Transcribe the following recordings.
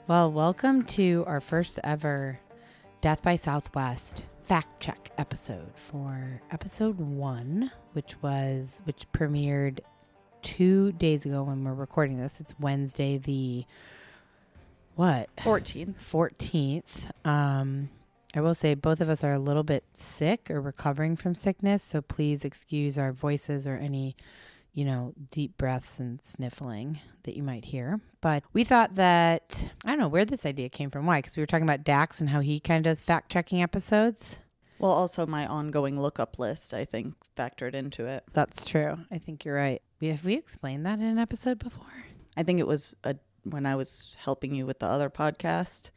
Well, welcome to our first ever Death by Southwest fact check episode for episode 1, which premiered 2 days ago when we're recording this. It's Wednesday the 14th. I will say both of us are a little bit sick or recovering from sickness, so please excuse our voices or any deep breaths and sniffling that you might hear. But we thought that, I don't know where this idea came from. Why? Because we were talking about Dax and how he kind of does fact-checking episodes. Well, also my ongoing lookup list, I think, factored into it. That's true. I think you're right. Have we explained that in an episode before? I think it was when I was helping you with the other podcast.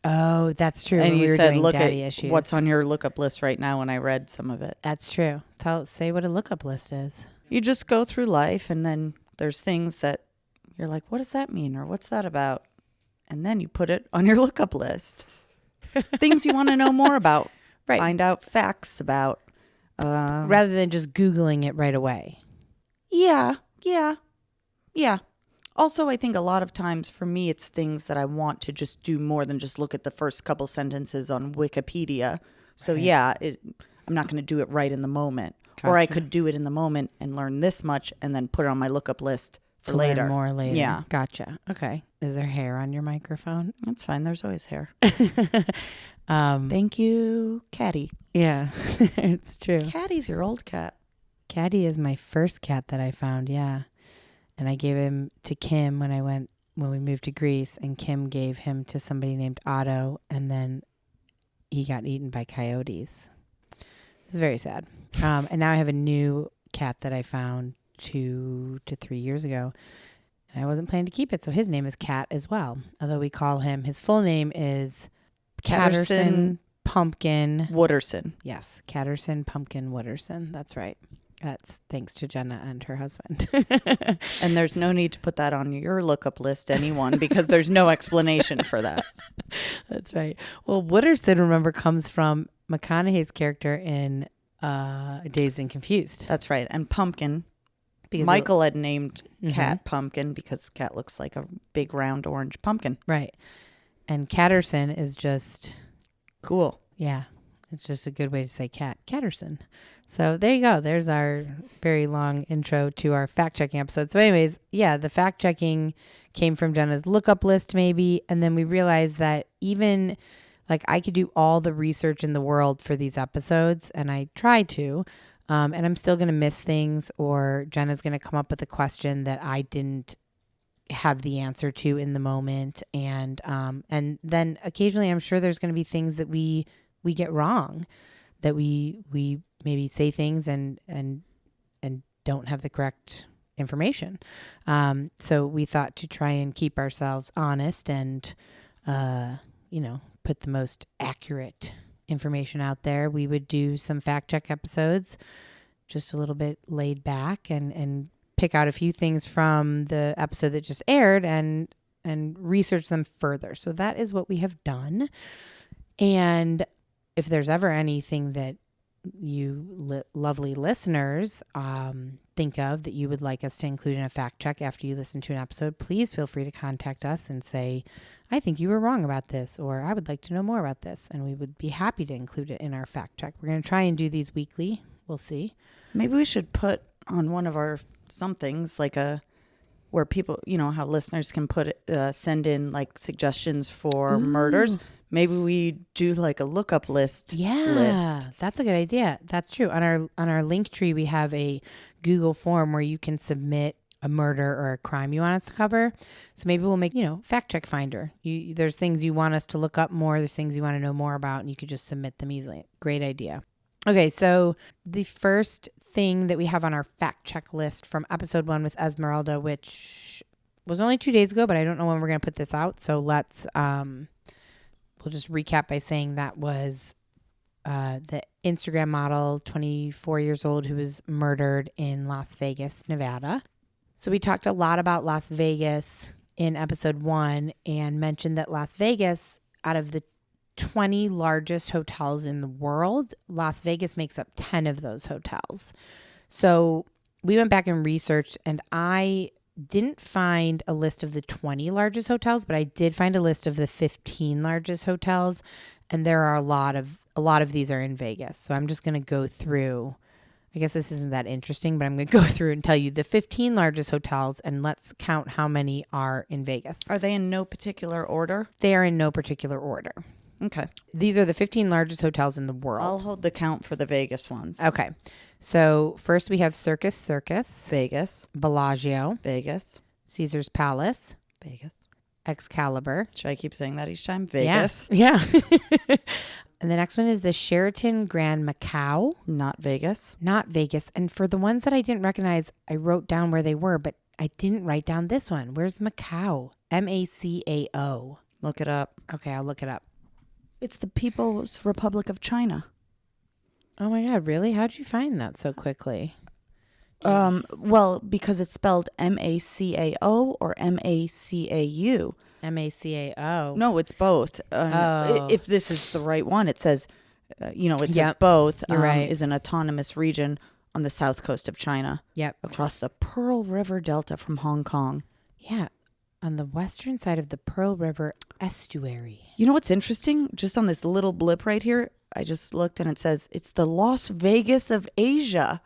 Oh, that's true. And you said, look at issues. What's on your lookup list right now, and I read some of it. That's true. Say what a lookup list is. You just go through life, and then there's things that you're like, what does that mean? Or what's that about? And then you put it on your lookup list. Things you want to know more about. Right. Find out facts about. Rather than just Googling it right away. Yeah. Also, I think a lot of times for me, it's things that I want to just do more than just look at the first couple sentences on Wikipedia. So right. I'm not going to do it right in the moment. Gotcha. Or I could do it in the moment and learn this much and then put it on my lookup list for later. Learn more later. Yeah. Gotcha. Okay. Is there hair on your microphone? That's fine. There's always hair. Thank you, Caddy. Yeah, it's true. Caddy's your old cat. Caddy is my first cat that I found, yeah. And I gave him to Kim when we moved to Greece, and Kim gave him to somebody named Otto, and then he got eaten by coyotes. It was very sad. And now I have a new cat that I found 2 to 3 years ago, and I wasn't planning to keep it, so his name is Cat as well. Although we call him, his full name is Catterson Pumpkin Wooderson. Yes, Catterson Pumpkin Wooderson. That's right. That's thanks to Jenna and her husband. And there's no need to put that on your lookup list, anyone, because there's no explanation for that. That's right. Well, Wooderson, remember, comes from McConaughey's character in Dazed and Confused. That's right. And Pumpkin, because Michael had named Cat Pumpkin because Cat looks like a big round orange pumpkin. Right. And Catterson is just... cool. Yeah. It's just a good way to say cat. Catterson. So there you go. There's our very long intro to our fact-checking episode. So anyways, yeah, the fact-checking came from Jenna's lookup list maybe. And then we realized that even like I could do all the research in the world for these episodes, and I try to, and I'm still going to miss things, or Jenna's going to come up with a question that I didn't have the answer to in the moment. And then occasionally I'm sure there's going to be things that we get wrong, that we maybe say things and don't have the correct information. So we thought to try and keep ourselves honest and, put the most accurate information out there. We would do some fact check episodes, just a little bit laid back and pick out a few things from the episode that just aired and research them further. So that is what we have done. And if there's ever anything that you lovely listeners think of that you would like us to include in a fact check after you listen to an episode, please feel free to contact us and say, I think you were wrong about this, or I would like to know more about this. And we would be happy to include it in our fact check. We're going to try and do these weekly. We'll see. Maybe we should put on one of our somethings like where people, how listeners can send in like suggestions for murders. Maybe we do like a lookup list. Yeah, that's a good idea. That's true. On our link tree, we have a Google form where you can submit a murder or a crime you want us to cover. So maybe we'll make, fact check finder. There's things you want us to look up more. There's things you want to know more about, and you could just submit them easily. Great idea. Okay, so the first thing that we have on our fact check list from episode 1 with Esmeralda, which was only 2 days ago, but I don't know when we're going to put this out. So let's, we'll just recap by saying that was the Instagram model, 24 years old, who was murdered in Las Vegas, Nevada. So we talked a lot about Las Vegas in episode 1 and mentioned that Las Vegas, out of the 20 largest hotels in the world, Las Vegas makes up 10 of those hotels. So we went back and researched, and I didn't find a list of the 20 largest hotels, but I did find a list of the 15 largest hotels, and there are a lot of these are in Vegas. So I'm just going to go through. I guess this isn't that interesting, but I'm going to go through and tell you the 15 largest hotels, and let's count how many are in Vegas. Are they in no particular order? They are in no particular order. Okay. These are the 15 largest hotels in the world. I'll hold the count for the Vegas ones. Okay. So first we have Circus, Vegas, Bellagio, Vegas, Caesar's Palace, Vegas, Excalibur. Should I keep saying that each time? Vegas. Yeah. And the next one is the Sheraton Grand Macau. Not Vegas. Not Vegas. And for the ones that I didn't recognize, I wrote down where they were, but I didn't write down this one. Where's Macau? Macao. Look it up. Okay, I'll look it up. It's the People's Republic of China. Oh my God, really? How'd you find that so quickly? Well, because it's spelled Macao or Macau. Macao. No, it's both. If this is the right one, it says, it says both. You're right. Is an autonomous region on the south coast of China. Yep. Across the Pearl River Delta from Hong Kong. Yeah. On the western side of the Pearl River estuary. You know what's interesting? Just on this little blip right here, I just looked and it says it's the Las Vegas of Asia.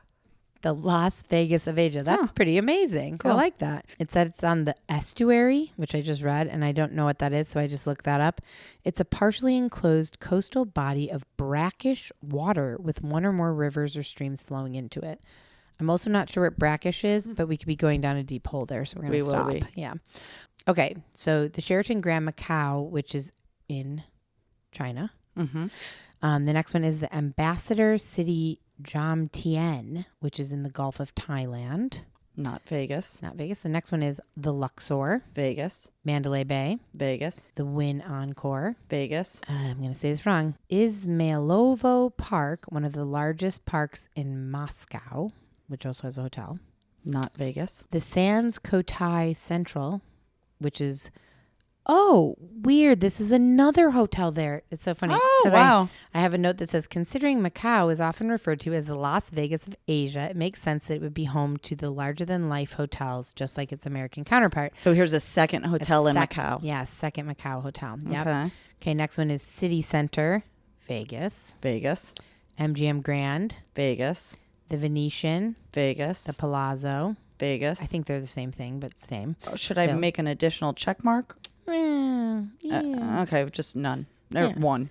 The Las Vegas of Asia. That's pretty amazing. Cool. I like that. It said it's on the estuary, which I just read, and I don't know what that is, so I just looked that up. It's a partially enclosed coastal body of brackish water with one or more rivers or streams flowing into it. I'm also not sure what brackish is, but we could be going down a deep hole there, so we're going to stop. Will be. Yeah. Okay, so the Sheraton Grand Macau, which is in China. Mm-hmm. The next one is the Ambassador City Jomtien, which is in the Gulf of Thailand. Not Vegas. Not Vegas. The next one is the Luxor. Vegas. Mandalay Bay. Vegas. The Wynn Encore. Vegas. I'm going to say this wrong. Izmailovo Park, one of the largest parks in Moscow, which also has a hotel. Not Vegas. The Sands Kotai Central, which is, weird. This is another hotel there. It's so funny. Oh, wow. I have a note that says, considering Macau is often referred to as the Las Vegas of Asia, it makes sense that it would be home to the larger-than-life hotels, just like its American counterpart. So here's a second hotel in Macau. Yeah, second Macau hotel. Yep. Okay. Okay, next one is City Center, Vegas. Vegas. MGM Grand. Vegas. The Venetian. Vegas. The Palazzo. Vegas. I think they're the same thing, but same. Should I make an additional check mark? Yeah. Okay, just none. No, one.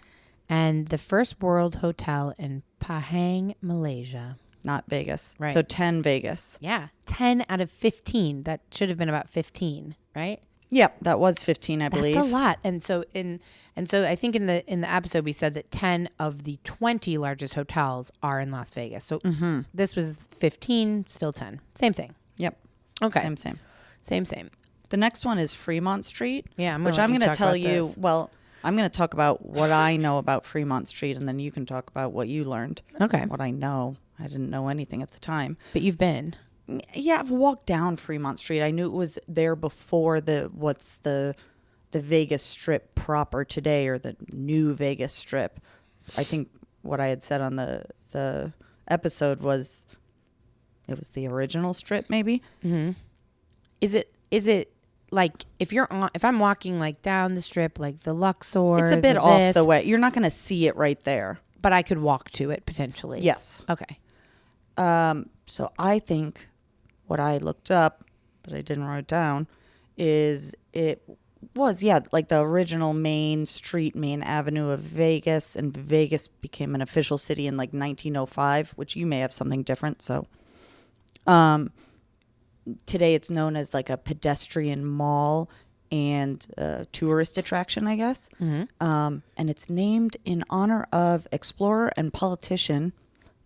And the First World Hotel in Pahang, Malaysia. Not Vegas. Right. So 10 Vegas. Yeah. 10 out of 15. That should have been about 15, right? Yep, that was 15, I believe. That's a lot. And so I think in the episode we said that 10 of the 20 largest hotels are in Las Vegas. So this was 15, still 10. Same thing. Yep. Okay. Same. The next one is Fremont Street. Yeah, which I'm going to tell you. Well, I'm going to talk about what I know about Fremont Street, and then you can talk about what you learned. Okay. What I know. I didn't know anything at the time. But you've been. Yeah, I've walked down Fremont Street. I knew it was there before the Vegas Strip proper today, or the new Vegas Strip. I think what I had said on the episode was it was the original Strip, maybe. Mm-hmm. Is it like if I'm walking like down the Strip, like the Luxor? It's a bit off the way. You're not going to see it right there, but I could walk to it potentially. Yes. Okay. So I think what I looked up, but I didn't write down, is it was, like the original main street, main avenue of Vegas, and Vegas became an official city in like 1905, which you may have something different. So today it's known as like a pedestrian mall and a tourist attraction, I guess. Mm-hmm. And it's named in honor of explorer and politician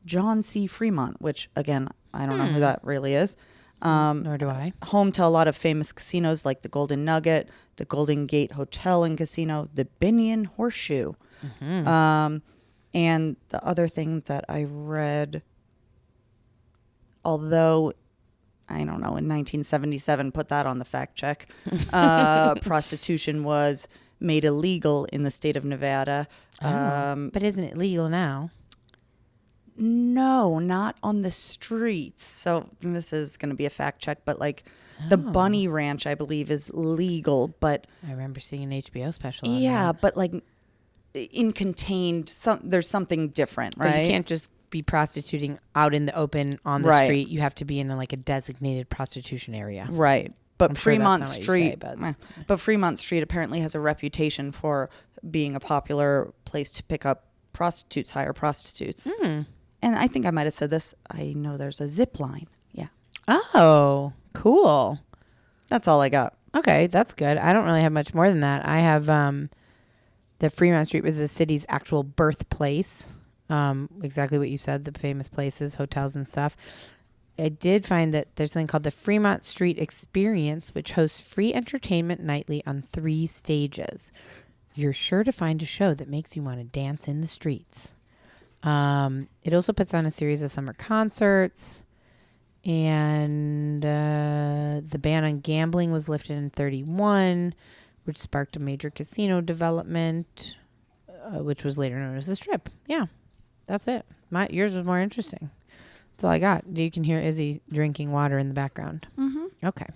John C. Fremont, which, again, I don't know who that really is. Nor do I. Home to a lot of famous casinos like the Golden Nugget, the Golden Gate Hotel and Casino, the Binion Horseshoe. Mm-hmm. And the other thing that I read, although, I don't know, in 1977, put that on the fact check, prostitution was made illegal in the state of Nevada. But isn't it legal now? No, not on the streets. So this is going to be a fact check, but like the bunny ranch, I believe, is legal. But I remember seeing an HBO special on yeah, that. but like in contained, there's something different, right? But you can't just be prostituting out in the open on the street. You have to be in like a designated prostitution area. Right. But Fremont Street, but Fremont Street apparently has a reputation for being a popular place to pick up prostitutes, hire prostitutes. And I think I might have said this. I know there's a zip line. Yeah. Oh, cool. That's all I got. Okay, that's good. I don't really have much more than that. I have the Fremont Street was the city's actual birthplace. Exactly what you said, the famous places, hotels and stuff. I did find that there's something called the Fremont Street Experience, which hosts free entertainment nightly on 3 stages. You're sure to find a show that makes you want to dance in the streets. It also puts on a series of summer concerts, and the ban on gambling was lifted in 1931, which sparked a major casino development, which was later known as the Strip. Yeah, that's it. Yours was more interesting. That's all I got. You can hear Izzy drinking water in the background. Okay.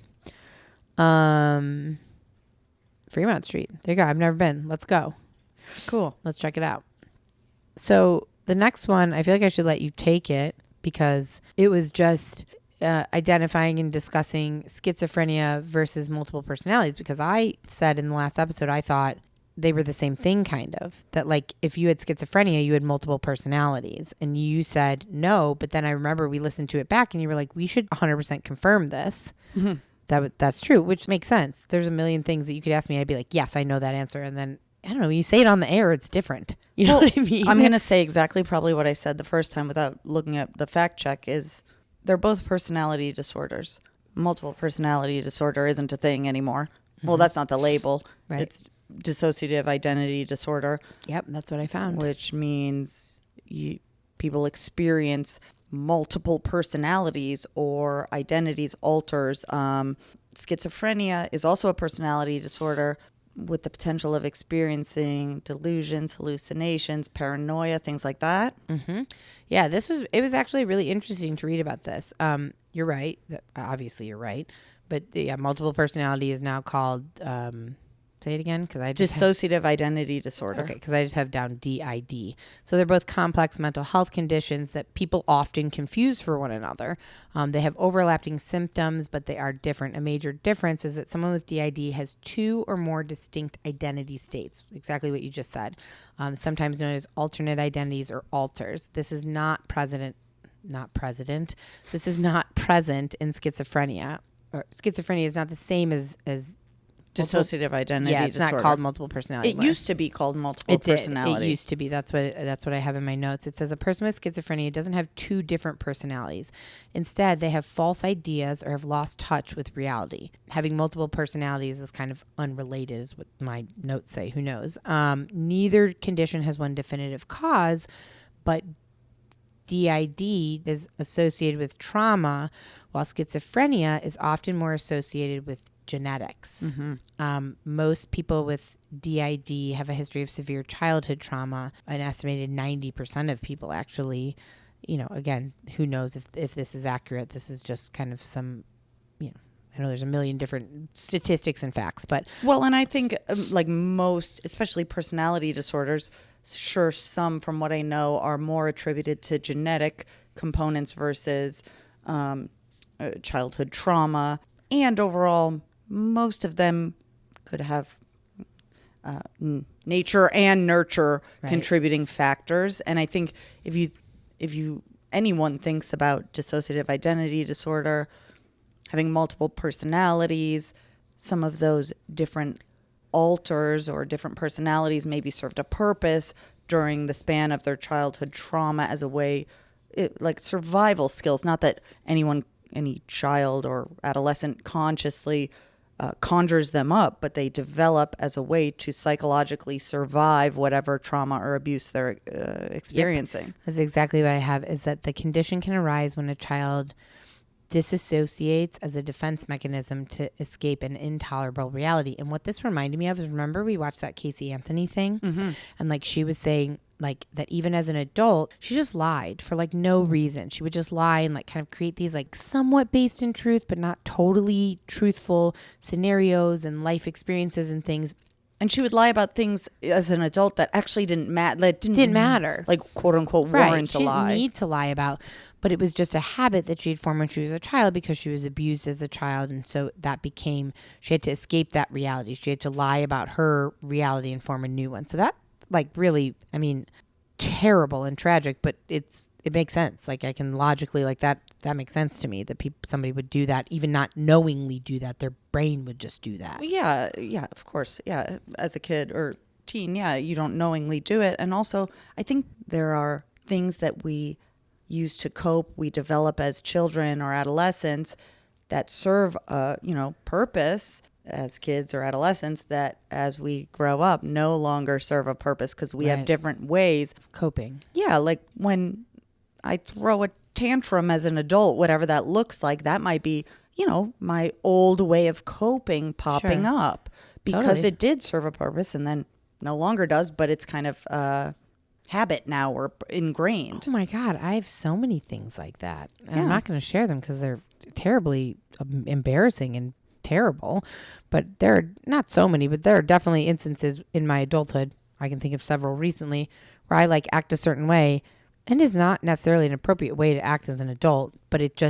Fremont Street. There you go. I've never been. Let's go. Cool. Let's check it out. So the next one, I feel like I should let you take it because it was just identifying and discussing schizophrenia versus multiple personalities, because I said in the last episode, I thought they were the same thing, kind of. That like if you had schizophrenia, you had multiple personalities. And you said no, but then I remember we listened to it back and you were like, we should 100% confirm this. That's true, which makes sense. There's a million things that you could ask me. I'd be like, yes, I know that answer. And then, I don't know, when you say it on the air, it's different. You know what I mean? I'm going to say exactly probably what I said the first time without looking at the fact check is they're both personality disorders. Multiple personality disorder isn't a thing anymore. Well, that's not the label. Right. It's dissociative identity disorder. Yep, that's what I found. Which means people experience multiple personalities or identities alters. Schizophrenia is also a personality disorder with the potential of experiencing delusions, hallucinations, paranoia, things like that. Yeah, it was actually really interesting to read about this. You're right. Obviously, you're right. But yeah, multiple personality is now called, say it again, because I just dissociative identity disorder. Okay, because I just have down DID. So they're both complex mental health conditions that people often confuse for one another. They have overlapping symptoms, but they are different. A major difference is that someone with DID has 2 or more distinct identity states, exactly what you just said, sometimes known as alternate identities or alters. This is not present. This is not present in schizophrenia. Or schizophrenia is not the same as dissociative identity disorder. It's not called multiple personality. It used to be called multiple personality. It used to be. That's what I have in my notes. It says a person with schizophrenia doesn't have 2 different personalities. Instead, they have false ideas or have lost touch with reality. Having multiple personalities is kind of unrelated, is what my notes say. Who knows? Neither condition has one definitive cause, but DID is associated with trauma, while schizophrenia is often more associated with genetics. Most people with DID have a history of severe childhood trauma. An estimated 90% of people actually, again, who knows if this is accurate. This is just kind of some, I know there's a million different statistics and facts, but. Well, and I think like most, especially personality disorders, sure, some from what I know are more attributed to genetic components versus childhood trauma. And overall, most of them could have nature and nurture contributing factors. And I think if anyone thinks about dissociative identity disorder, having multiple personalities, some of those different alters or different personalities maybe served a purpose during the span of their childhood trauma as a way, like survival skills. Not that any child or adolescent consciously conjures them up, but they develop as a way to psychologically survive whatever trauma or abuse they're experiencing. Yep. That's exactly what I have, is that the condition can arise when a child disassociates as a defense mechanism to escape an intolerable reality. And what this reminded me of is, remember we watched that Casey Anthony thing? And like she was saying, like that even as an adult, she just lied for like no reason. She would just lie and like kind of create these like somewhat based in truth, but not totally truthful scenarios and life experiences and things. And she would lie about things as an adult that actually didn't matter. That didn't matter. Like, quote unquote, warrant to lie. She didn't need to lie about, but it was just a habit that she had formed when she was a child because she was abused as a child. And so that became, she had to escape that reality. She had to lie about her reality and form a new one. So that like really, I mean, terrible and tragic, but it makes sense. Like I can logically, like that makes sense to me that somebody would do that, even not knowingly do that. Their brain would just do that. Yeah, of course. Yeah, as a kid or teen, you don't knowingly do it. And also, I think there are things that we use to cope, we develop as children or adolescents that serve a, purpose as kids or adolescents that as we grow up no longer serve a purpose because we have different ways of coping. Yeah, like when I throw a tantrum as an adult, whatever that looks like, that might be, my old way of coping popping up because it did serve a purpose and then no longer does, but it's kind of habit now or ingrained. Oh my God, I have so many things like that. And I'm not going to share them because they're terribly embarrassing and terrible, but there are not so many, but there are definitely instances in my adulthood, I can think of several recently, where I like act a certain way and is not necessarily an appropriate way to act as an adult, but it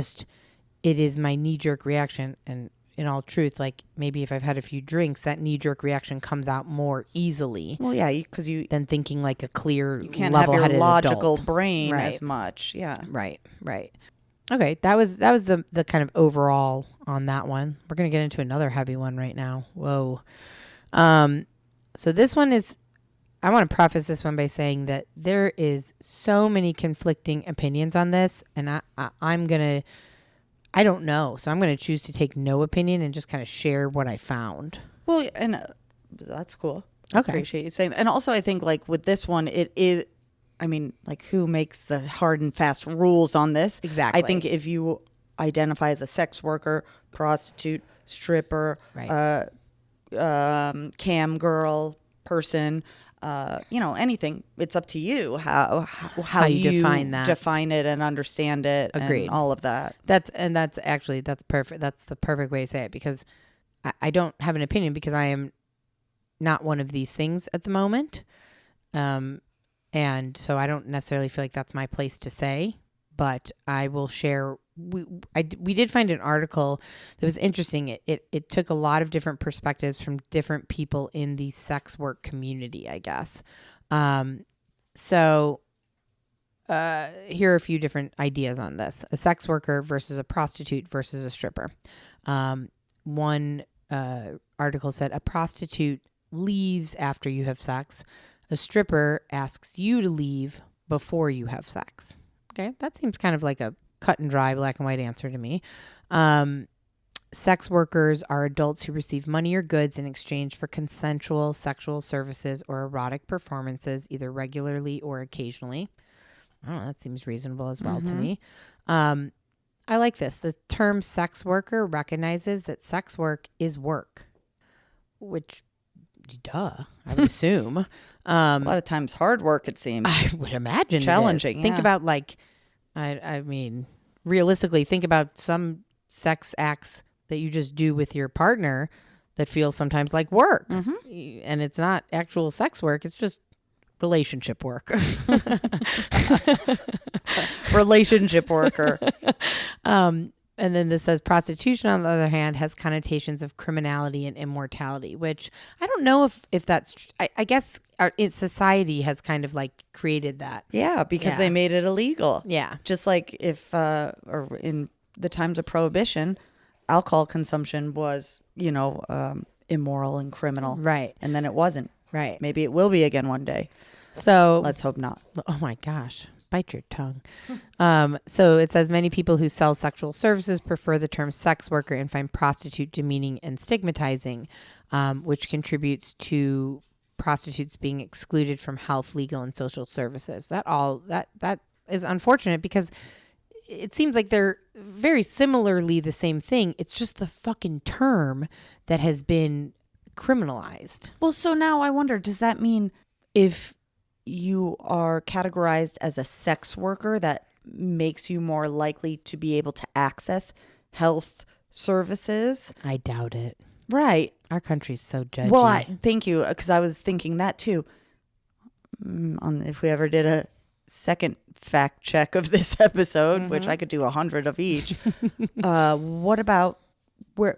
is my knee-jerk reaction. And in all truth, like maybe if I've had a few drinks, that knee-jerk reaction comes out more easily. Well, yeah, because than thinking like a clear, you can't have your logical adult. brain as much. Yeah, right. Okay, that was the kind of overall on that one. We're gonna get into another heavy one right now. Whoa. So this one is. I want to preface this one by saying that there is so many conflicting opinions on this, and I don't know, so I'm going to choose to take no opinion and just kind of share what I found. Well, and that's cool. Okay. I appreciate you saying that. And also, I think like with this one, it is. I mean, like who makes the hard and fast rules on this? Exactly. I think if you identify as a sex worker, prostitute, stripper, cam girl, person. Anything. It's up to you how you define it and understand it. Agreed. And all of that. That's perfect. That's the perfect way to say it because I don't have an opinion because I am not one of these things at the moment. And so I don't necessarily feel like that's my place to say, but I will share. We did find an article that was interesting. It took a lot of different perspectives from different people in the sex work community, I guess. So here are a few different ideas on this. A sex worker versus a prostitute versus a stripper. One article said a prostitute leaves after you have sex. A stripper asks you to leave before you have sex. Okay, that seems kind of like a cut and dry black and white answer to me. Sex workers are adults who receive money or goods in exchange for consensual sexual services or erotic performances, either regularly or occasionally. I don't know, that seems reasonable as well to me. I like this. The term sex worker recognizes that sex work is work, which, duh, I would assume. A lot of times hard work, it seems. I would imagine challenging. Think about like, I mean, realistically, think about some sex acts that you just do with your partner that feels sometimes like work. And it's not actual sex work. It's just relationship work. Relationship worker. And then this says prostitution, on the other hand, has connotations of criminality and immortality, which I don't know if that's, I guess society has kind of like created that. Yeah, because they made it illegal. Yeah. Just like if, or in the times of prohibition, alcohol consumption was, immoral and criminal. Right. And then it wasn't. Right. Maybe it will be again one day. So let's hope not. Oh my gosh. Bite your tongue. So it says many people who sell sexual services prefer the term sex worker and find prostitute demeaning and stigmatizing, which contributes to prostitutes being excluded from health, legal, and social services. That is unfortunate because it seems like they're very similarly the same thing. It's just the fucking term that has been criminalized. Well, so now I wonder, does that mean if you are categorized as a sex worker, that makes you more likely to be able to access health services. I doubt it. Right. Our country's so judgy. Well, thank you, because I was thinking that too. If we ever did a second fact check of this episode, which I could do 100 of each, what about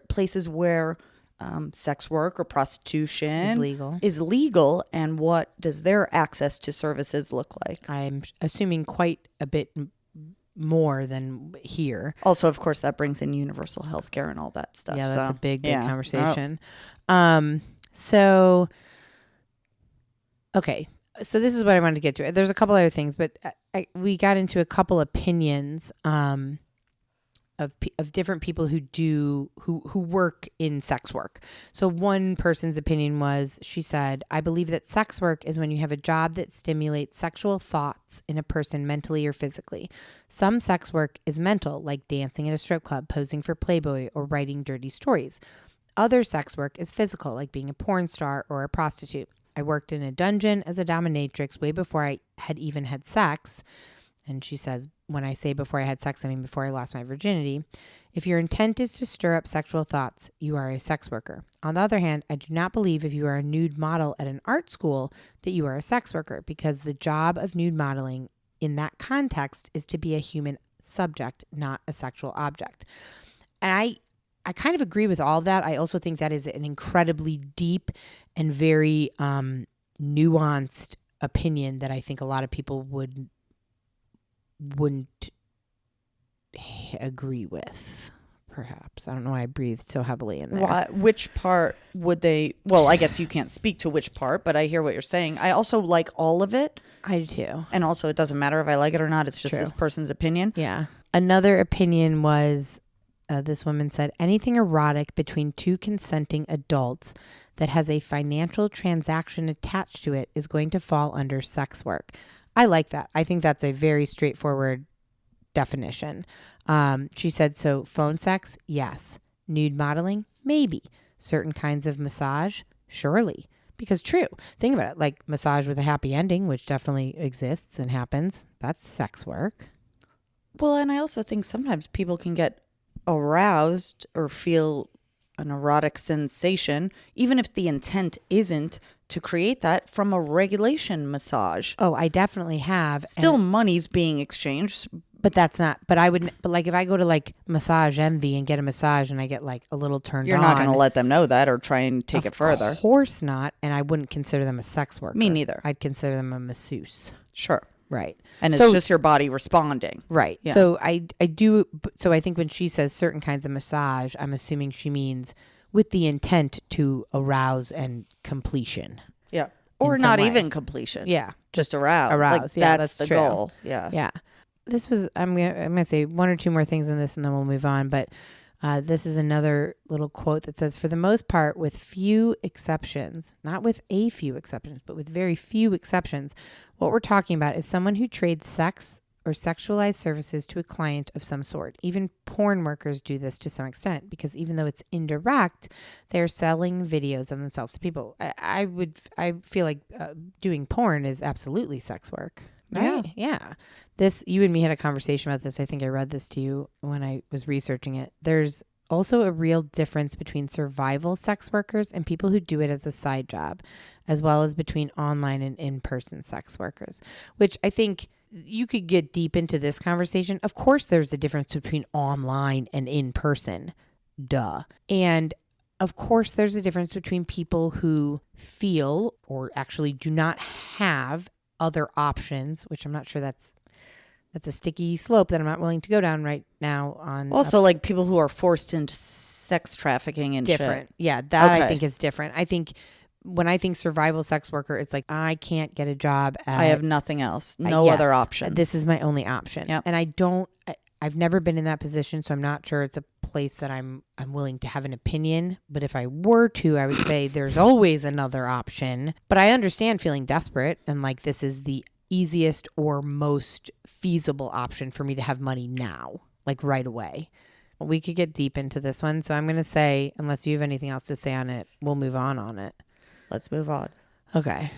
places where sex work or prostitution is legal, and what does their access to services look like? I'm assuming quite a bit more than here. Also, of course, that brings in universal health care and all that stuff. Yeah, that's a big conversation. Oh. So, okay. So this is what I wanted to get to. There's a couple other things, but we got into a couple opinions of different people who work in sex work. So one person's opinion was, she said, I believe that sex work is when you have a job that stimulates sexual thoughts in a person mentally or physically. Some sex work is mental, like dancing at a strip club, posing for Playboy, or writing dirty stories. Other sex work is physical, like being a porn star or a prostitute. I worked in a dungeon as a dominatrix way before I had even had sex. And she says, when I say before I had sex, I mean before I lost my virginity. If your intent is to stir up sexual thoughts, you are a sex worker. On the other hand, I do not believe if you are a nude model at an art school that you are a sex worker, because the job of nude modeling in that context is to be a human subject, not a sexual object. And I kind of agree with all of that. I also think that is an incredibly deep and very nuanced opinion that I think a lot of people wouldn't agree with, perhaps. I don't know why I breathed so heavily in there. Which part would they... Well, I guess you can't speak to which part, but I hear what you're saying. I also like all of it. I do too. And also, it doesn't matter if I like it or not. It's just this person's opinion. Yeah. Another opinion was... this woman said, anything erotic between two consenting adults that has a financial transaction attached to it is going to fall under sex work. I like that. I think that's a very straightforward definition. She said, so phone sex, yes. Nude modeling, maybe. Certain kinds of massage, surely. Because true, think about it, like massage with a happy ending, which definitely exists and happens. That's sex work. Well, and I also think sometimes people can get aroused or feel an erotic sensation, even if the intent isn't to create that, from a regulation massage. Oh, I definitely have. Still money's being exchanged. But that's not, but like if I go to like Massage Envy and get a massage and I get like a little turned on. You're not going to let them know that or try and take it further. Of course not. And I wouldn't consider them a sex worker. Me neither. I'd consider them a masseuse. Sure. Right. And it's just your body responding. Right. Yeah. So I do. So I think when she says certain kinds of massage, I'm assuming she means with the intent to arouse and completion. Yeah. Or not even completion. Yeah. Just arouse. Arouse. Like, yeah. that's the true. goal. Yeah. Yeah. This was, I'm gonna say one or two more things in this and then we'll move on. But this is another little quote that says, for the most part, with few exceptions, not with a few exceptions, but with very few exceptions, what we're talking about is someone who trades sex or sexualized services to a client of some sort. Even porn workers do this to some extent, because even though it's indirect, they're selling videos of themselves to people. I feel like doing porn is absolutely sex work. Right? Yeah. You and me had a conversation about this. I think I read this to you when I was researching it. There's also a real difference between survival sex workers and people who do it as a side job, as well as between online and in-person sex workers, which I think you could get deep into this conversation. Of course, there's a difference between online and in-person. Duh. And of course, there's a difference between people who feel or actually do not have other options, which I'm not sure that's a sticky slope that I'm not willing to go down right now on. Also, like people who are forced into sex trafficking and different. Shit. Yeah, that I think is different. I think when I think survival sex worker, it's like, I can't get a job I have nothing else. No other options. This is my only option. Yep. And I've never been in that position, so I'm not sure it's a place that I'm willing to have an opinion. But if I were to, I would say there's always another option. But I understand feeling desperate and like this is the easiest or most feasible option for me to have money now, like right away. We could get deep into this one. So I'm going to say, unless you have anything else to say on it, we'll move on it. Let's move on. Okay.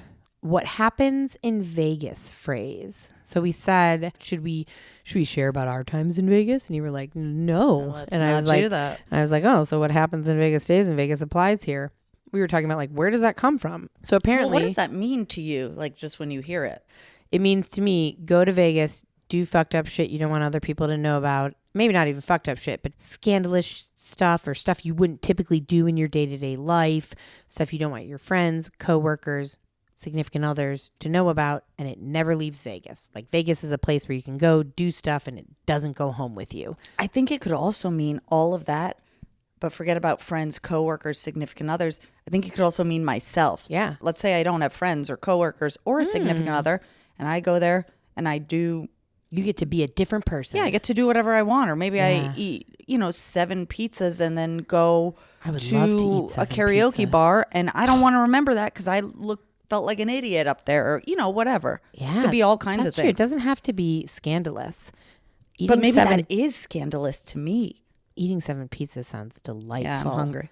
what happens in Vegas phrase. So we said, should we share about our times in Vegas? And you were like, no. Let's and not I was like, do that. I was like, oh, so what happens in Vegas stays in Vegas applies here. We were talking about like, where does that come from? So apparently, Well, what does that mean to you? Like just when you hear it, it means to me, go to Vegas, do fucked up shit you don't want other people to know about. Maybe not even fucked up shit, but scandalous stuff or stuff you wouldn't typically do in your day-to-day life, stuff you don't want your friends, coworkers, significant others to know about, and it never leaves Vegas. Like Vegas is a place where you can go do stuff and it doesn't go home with you. I think it could also mean all of that, but forget about friends, coworkers, significant others. I think it could also mean myself. Yeah. Let's say I don't have friends or coworkers or a significant other, and I go there and I do. You get to be a different person. Yeah, I get to do whatever I want, or maybe I eat, 7 pizzas and then go I would love to eat a 7 karaoke pizza. bar, and I don't want to remember that because I felt like an idiot up there, or whatever. Yeah. It could be all kinds That's of things. true. It doesn't have to be scandalous. But maybe that is scandalous to me. Eating 7 pizzas sounds delightful. Yeah, I'm hungry.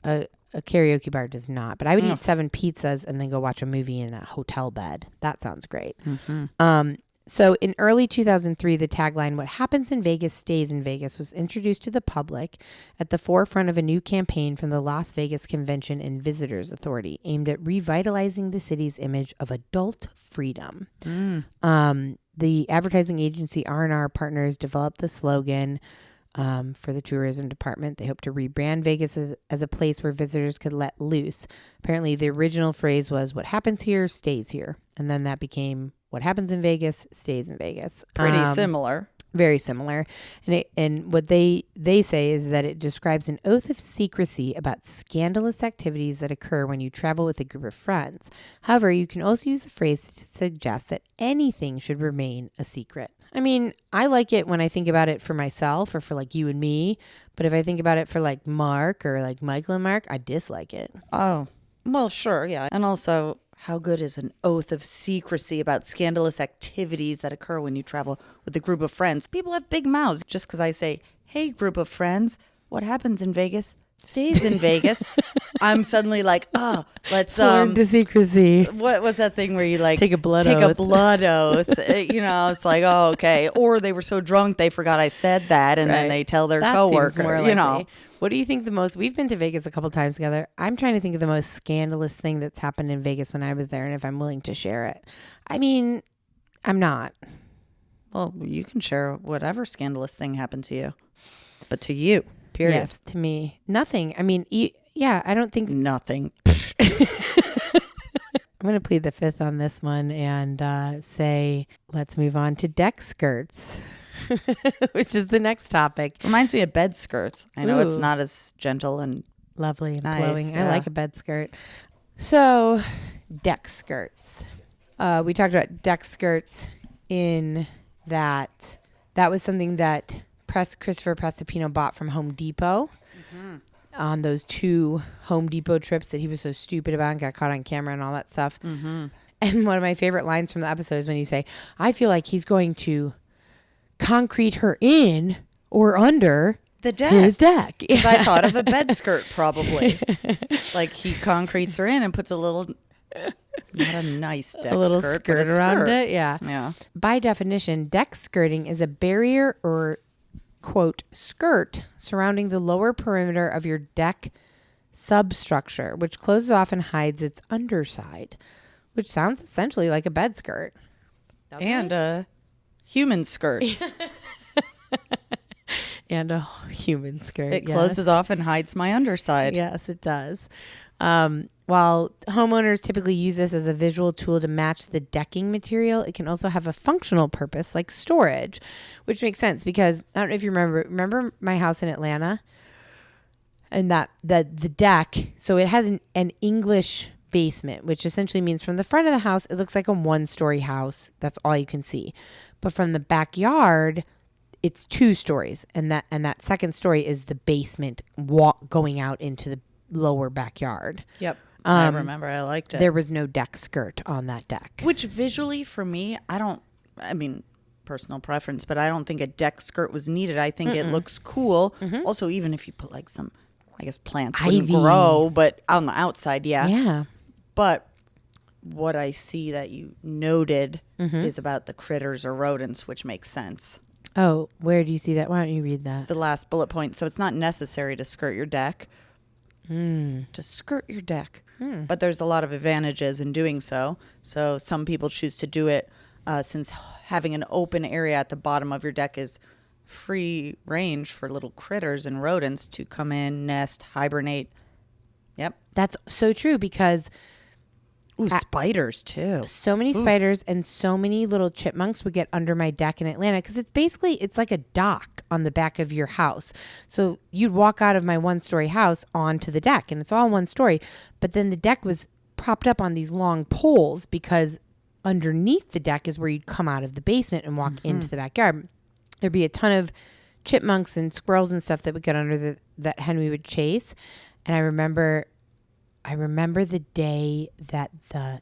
A karaoke bar does not, but I would eat 7 pizzas and then go watch a movie in a hotel bed. That sounds great. Mm-hmm. So in early 2003, the tagline, "What happens in Vegas stays in Vegas," was introduced to the public at the forefront of a new campaign from the Las Vegas Convention and Visitors Authority aimed at revitalizing the city's image of adult freedom. The advertising agency R&R Partners developed the slogan for the tourism department. They hope to rebrand Vegas as a place where visitors could let loose. Apparently, the original phrase was, "What happens here stays here." And then that became, "What happens in Vegas stays in Vegas." Pretty similar. Very similar. And what they say is that it describes an oath of secrecy about scandalous activities that occur when you travel with a group of friends. However, you can also use the phrase to suggest that anything should remain a secret. I mean, I like it when I think about it for myself or for like you and me. But if I think about it for like Mark or like Michael and Mark, I dislike it. Oh, well, sure. Yeah. And also, how good is an oath of secrecy about scandalous activities that occur when you travel with a group of friends? People have big mouths. Just because I say, "Hey, group of friends, what happens in Vegas stays in Vegas," I'm suddenly like, "Oh, let's Sworn to secrecy. what's that thing where you like Take a blood take oath. a blood oath?" It's like, oh, okay. Or they were so drunk they forgot I said that, and then Right. they tell their That coworker. seems more likely. What do you think the most? We've been to Vegas a couple times together. I'm trying to think of the most scandalous thing that's happened in Vegas when I was there, and if I'm willing to share it. I mean, I'm not. Well, you can share whatever scandalous thing happened to you, but to you, period. Yes, to me, nothing. I mean, yeah, I don't think. Nothing. I'm going to plead the fifth on this one and say, let's move on to deck skirts, which is the next topic. Reminds me of bed skirts. I know it's Ooh. not as gentle and Lovely and Nice, flowing. I yeah. like a bed skirt. So, deck skirts. We talked about deck skirts in that was something that Christopher Prestipino bought from Home Depot on those 2 Home Depot trips that he was so stupid about and got caught on camera and all that stuff. And one of my favorite lines from the episode is when you say, "I feel like he's going to concrete her in or under the deck. his deck." 'Cause I thought of a bed skirt, probably. Like he concretes her in and puts a little, not a nice deck a little skirt, skirt but a around skirt. it. Yeah. Yeah. By definition, deck skirting is a barrier or, quote, skirt surrounding the lower perimeter of your deck substructure, which closes off and hides its underside, which sounds essentially like a bed skirt. And a human skirt. And a human skirt. It closes off and hides my underside. Yes, it does. While homeowners typically use this as a visual tool to match the decking material, it can also have a functional purpose like storage, which makes sense because I don't know if you remember my house in Atlanta and the deck. So it has an English basement, which essentially means from the front of the house, it looks like a 1-story house. That's all you can see. But from the backyard, it's 2 stories. And that second story is the basement going out into the lower backyard. Yep. I remember. I liked it. There was no deck skirt on that deck. Which visually for me, I mean, personal preference, but I don't think a deck skirt was needed. I think it looks cool. Also, even if you put like some, I guess plants wouldn't Ivy. grow, but on the outside, yeah. Yeah. But what I see that you noted Mm-hmm. is about the critters or rodents, which makes sense. Oh, where do you see that? Why don't you read that? The last bullet point. So it's not necessary to skirt your deck. Mm. To skirt your deck. But there's a lot of advantages in doing so. So some people choose to do it since having an open area at the bottom of your deck is free range for little critters and rodents to come in, nest, hibernate. Yep. That's so true because Spiders too. so many spiders and so many little chipmunks would get under my deck in Atlanta because it's like a dock on the back of your house. So you'd walk out of my 1-story house onto the deck and it's all 1 story. But then the deck was propped up on these long poles because underneath the deck is where you'd come out of the basement and walk into the backyard. There'd be a ton of chipmunks and squirrels and stuff that would get under that Henry would chase. And I remember the day that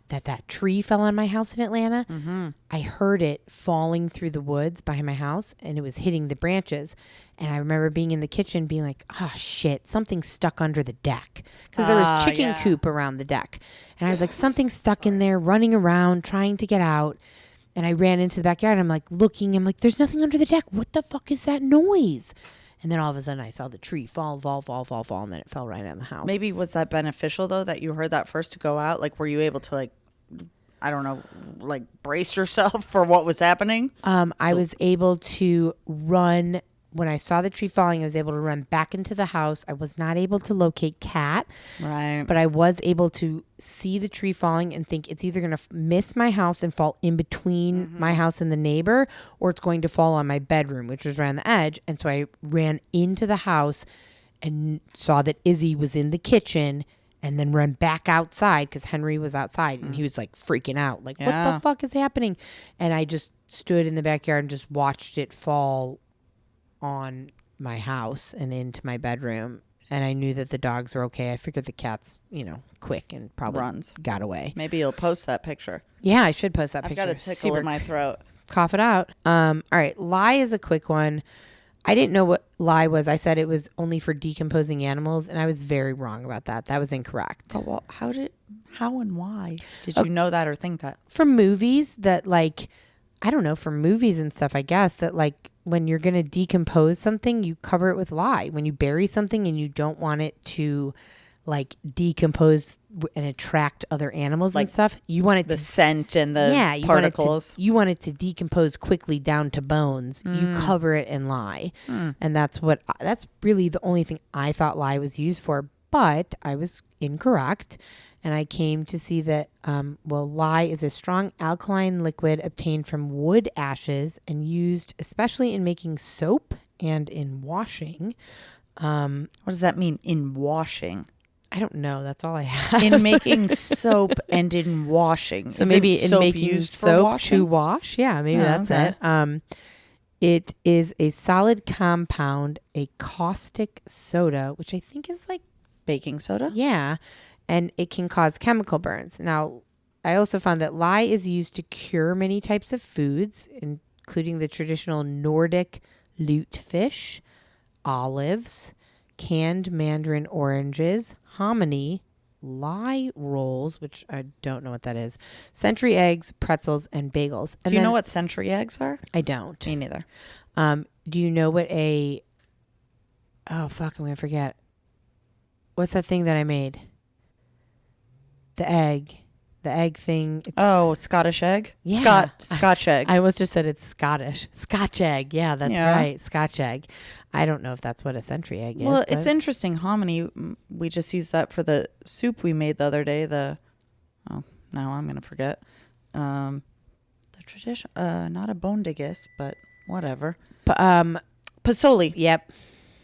that tree fell on my house in Atlanta. Mm-hmm. I heard it falling through the woods behind my house and it was hitting the branches. And I remember being in the kitchen being like, oh shit, something stuck under the deck. Because there was chicken coop around the deck. And I was like, something stuck in there, running around, trying to get out. And I ran into the backyard. I'm like looking. I'm like, there's nothing under the deck. What the fuck is that noise? And then all of a sudden I saw the tree fall. And then it fell right on the house. Maybe was that beneficial though that you heard that first to go out? Like, were you able to like, I don't know, like brace yourself for what was happening? I was able to run. When I saw the tree falling, I was able to run back into the house. I was not able to locate Cat. Right. But I was able to see the tree falling and think it's either going to miss my house and fall in between my house and the neighbor, or it's going to fall on my bedroom, which was right on the edge. And so I ran into the house and saw that Izzy was in the kitchen and then run back outside because Henry was outside and he was like freaking out. Like, what the fuck is happening? And I just stood in the backyard and just watched it fall on my house and into my bedroom, and I knew that the dogs were okay. I figured the cat's, quick and probably got away. Maybe you'll post that picture. Yeah, I should post that I've picture. got a tickle in my throat. Cough it out. All right, lie is a quick one. I didn't know what lie was. I said it was only for decomposing animals, and I was very wrong about that. That was incorrect. Oh, well, how and why did you know that or think that? From movies that, like, I don't know, from movies and stuff, I guess, that, like, when you're going to decompose something, you cover it with lye. When you bury something and you don't want it to, like, decompose and attract other animals and stuff, you want it the scent and the particles. You want it to decompose quickly down to bones. You cover it in lye. And that's really the only thing I thought lye was used for. But I was incorrect. And I came to see that, lye is a strong alkaline liquid obtained from wood ashes and used especially in making soap and in washing. What does that mean, in washing? I don't know. That's all I have. In making soap and in washing. So maybe in soap making used soap to wash. Yeah, maybe that's it. It is a solid compound, a caustic soda, which I think is like baking soda. Yeah. And it can cause chemical burns. Now, I also found that lye is used to cure many types of foods, including the traditional Nordic lutefisk, olives, canned mandarin oranges, hominy, lye rolls, which I don't know what that is, century eggs, pretzels, and bagels. And do you know what century eggs are? I don't. Me neither. Do you know what I'm going to forget. What's that thing that I made? The egg thing. Scottish egg? Yeah. Scotch egg. I almost just said it's Scottish. Scotch egg. Yeah, that's right. Scotch egg. I don't know if that's what a century egg is. Well, it's interesting. Hominy, we just used that for the soup we made the other day. Now I'm going to forget. The tradition, not a bondigus, but whatever. Pasoli. Yep.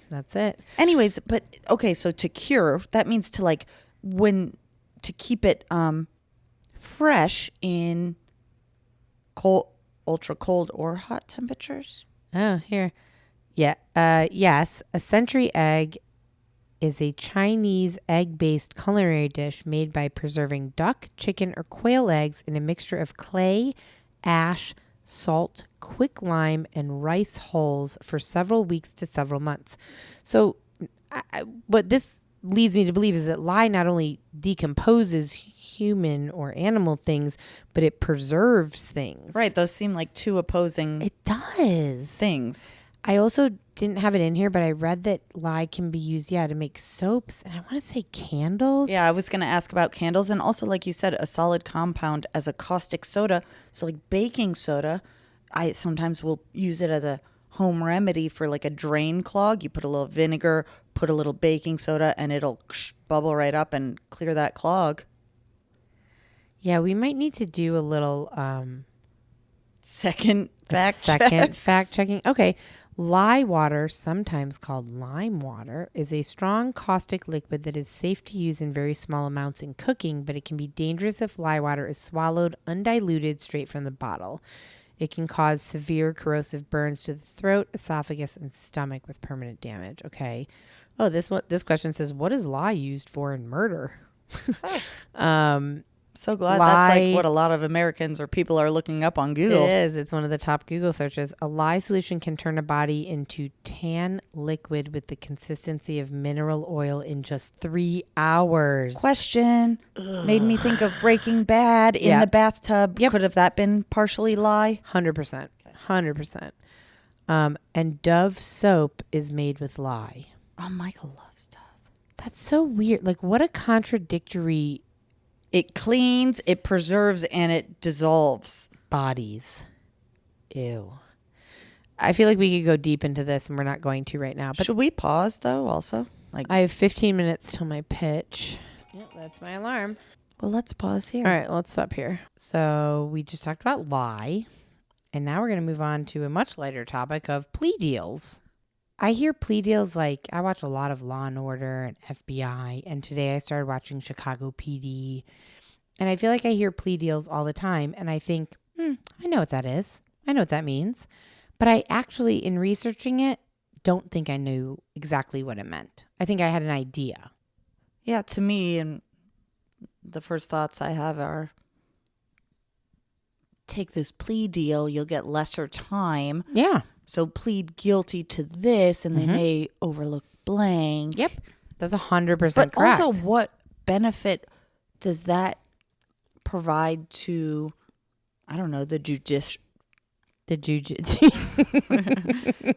That's it. Anyways, but okay, so to cure, that means to like to keep it fresh in cold, ultra cold or hot temperatures. Oh, here. Yeah. Yes. A century egg is a Chinese egg-based culinary dish made by preserving duck, chicken, or quail eggs in a mixture of clay, ash, salt, quick lime, and rice hulls for several weeks to several months. So what this leads me to believe is that lye not only decomposes human or animal things, but it preserves things. Right. Those seem like two opposing It does. things. I also didn't have it in here, but I read that lye can be used, to make soaps. And I want to say candles. Yeah, I was going to ask about candles. And also, like you said, a solid compound as a caustic soda. So like baking soda, I sometimes will use it as a home remedy for like a drain clog. You put a little vinegar, put a little baking soda, and it'll bubble right up and clear that clog. Yeah, we might need to do a little Second fact checking. Okay. Lye water, sometimes called lime water, is a strong caustic liquid that is safe to use in very small amounts in cooking, but it can be dangerous if lye water is swallowed undiluted straight from the bottle. It can cause severe corrosive burns to the throat, esophagus, and stomach with permanent damage. Okay. Oh, this question says, what is lye used for in murder? So glad that's like what a lot of Americans or people are looking up on Google. It is. It's one of the top Google searches. A lye solution can turn a body into tan liquid with the consistency of mineral oil in just 3 hours. Question. Made me think of Breaking Bad in the bathtub. Yep. Could have that been partially lye? 100%. 100%. And Dove soap is made with lye. Oh, Michael loves Dove. That's so weird. Like, what a contradictory... It cleans, it preserves, and it dissolves. Bodies. Ew. I feel like we could go deep into this, and we're not going to right now. But should we pause, though, also? I have 15 minutes till my pitch. Yep, that's my alarm. Well, let's pause here. All right, let's stop here. So we just talked about lye, and now we're going to move on to a much lighter topic of plea deals. I hear plea deals like I watch a lot of Law and Order and FBI, and today I started watching Chicago PD, and I feel like I hear plea deals all the time, and I think, I know what that is. I know what that means. But I actually, in researching it, don't think I knew exactly what it meant. I think I had an idea. Yeah, to me, and the first thoughts I have are, take this plea deal, you'll get lesser time. Yeah. So plead guilty to this, and they may overlook blank. Yep. That's 100% but correct. Also, what benefit does that provide to, I don't know, the judicial...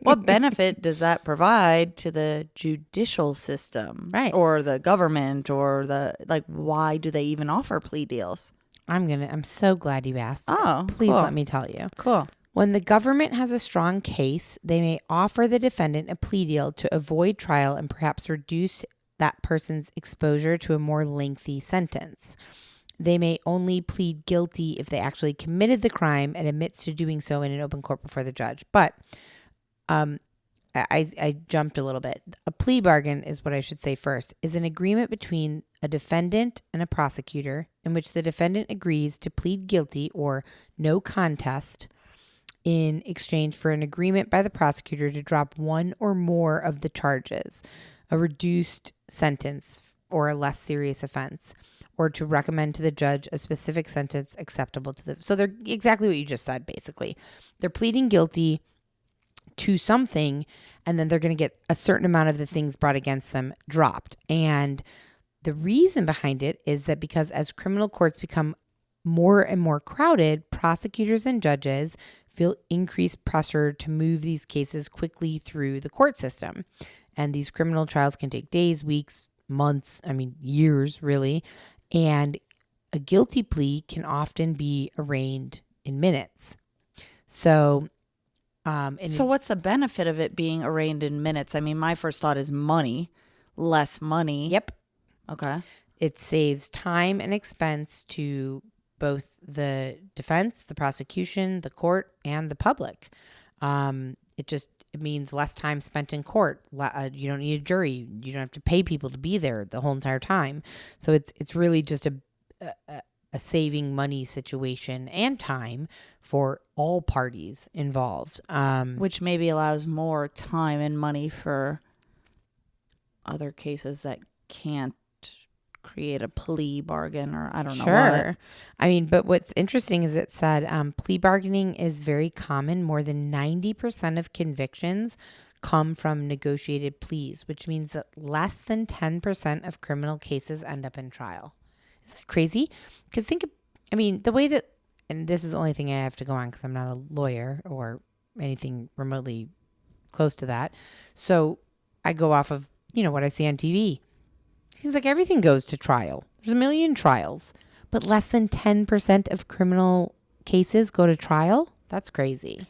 What benefit does that provide to the judicial system? Right. Or the government, or why do they even offer plea deals? I'm so glad you asked. Oh, please cool. Let me tell you. Cool. When the government has a strong case, they may offer the defendant a plea deal to avoid trial and perhaps reduce that person's exposure to a more lengthy sentence. They may only plead guilty if they actually committed the crime and admits to doing so in an open court before the judge. But I jumped a little bit. A plea bargain is what I should say first, is an agreement between a defendant and a prosecutor in which the defendant agrees to plead guilty or no contest in exchange for an agreement by the prosecutor to drop one or more of the charges, a reduced sentence or a less serious offense, or to recommend to the judge a specific sentence acceptable to them. So they're exactly what you just said, basically. They're pleading guilty to something, and then they're going to get a certain amount of the things brought against them dropped. And the reason behind it is that because as criminal courts become more and more crowded, prosecutors and judges feel increased pressure to move these cases quickly through the court system. And these criminal trials can take days, weeks, months, years, really. And a guilty plea can often be arraigned in minutes. So, what's the benefit of it being arraigned in minutes? My first thought is money, less money. Yep. Okay. It saves time and expense to both the defense, the prosecution, the court, and the public. It means less time spent in court. You don't need a jury. You don't have to pay people to be there the whole entire time. So it's really just a saving money situation and time for all parties involved. Which maybe allows more time and money for other cases that can't create a plea bargain, or I don't know. Sure. But what's interesting is it said plea bargaining is very common. More than 90% of convictions come from negotiated pleas, which means that less than 10% of criminal cases end up in trial. Isn't that crazy? Because the way that, and this is the only thing I have to go on because I'm not a lawyer or anything remotely close to that. So I go off of, what I see on TV. Seems like everything goes to trial. There's a million trials, but less than 10% of criminal cases go to trial. That's crazy.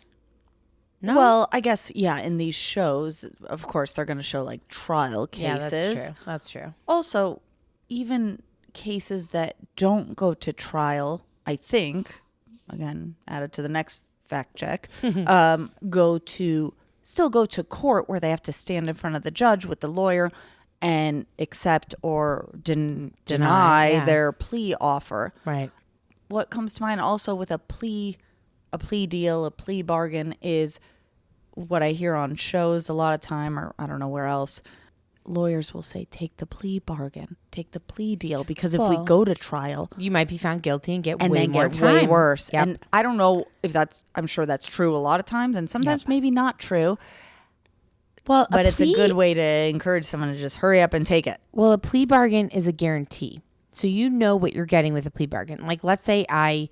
No? Well, I guess, in these shows, of course, they're going to show like trial cases. Yeah, that's true. Also, even cases that don't go to trial, I think, again, added to the next fact check, still go to court where they have to stand in front of the judge with the lawyer and accept or deny their plea offer. Right. What comes to mind also with a plea deal, a plea bargain is what I hear on shows a lot of time, or I don't know where else. Lawyers will say, take the plea bargain, take the plea deal, because if we go to trial, you might be found guilty and get way way worse. Yep. And I don't know if I'm sure that's true a lot of times, and sometimes maybe not true. Well, but it's a good way to encourage someone to just hurry up and take it. Well, a plea bargain is a guarantee. So you know what you're getting with a plea bargain. Like, let's say I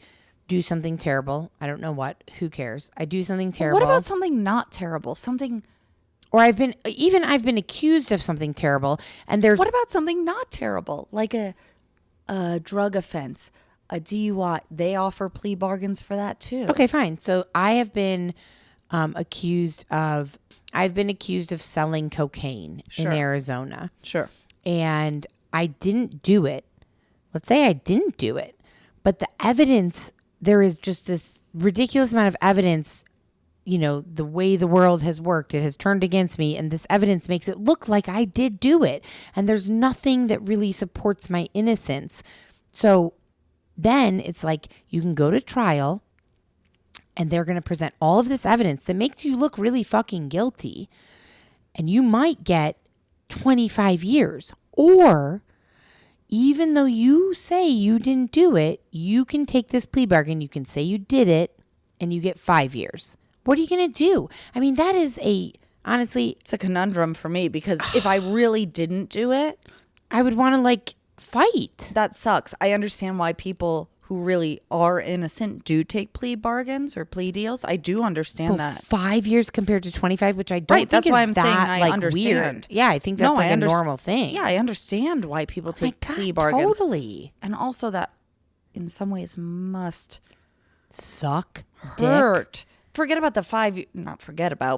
do something terrible. I don't know what. Who cares? I do something terrible. What about something not terrible? Or I've been accused of something terrible. And what about something not terrible? Like a drug offense, a DUI. They offer plea bargains for that too. Okay, fine. So I have been accused of selling cocaine in Arizona. Sure. And I didn't do it. Let's say I didn't do it. But the evidence, there is just this ridiculous amount of evidence, the way the world has worked, it has turned against me. And this evidence makes it look like I did do it. And there's nothing that really supports my innocence. So then it's like you can go to trial and they're going to present all of this evidence that makes you look really fucking guilty. And you might get 25 years. Or even though you say you didn't do it, you can take this plea bargain. You can say you did it and you get 5 years. What are you going to do? I mean, that is honestly, it's a conundrum for me because if I really didn't do it, I would want to fight. That sucks. I understand why people who really are innocent do take plea bargains or plea deals. I do understand that. 5 years compared to 25, which I don't think that's is why I'm that, saying I understand. Weird. Yeah, I think that's a normal thing. Yeah, I understand why people take plea bargains. Totally. And also that in some ways must suck, hurt. Dick. Forget about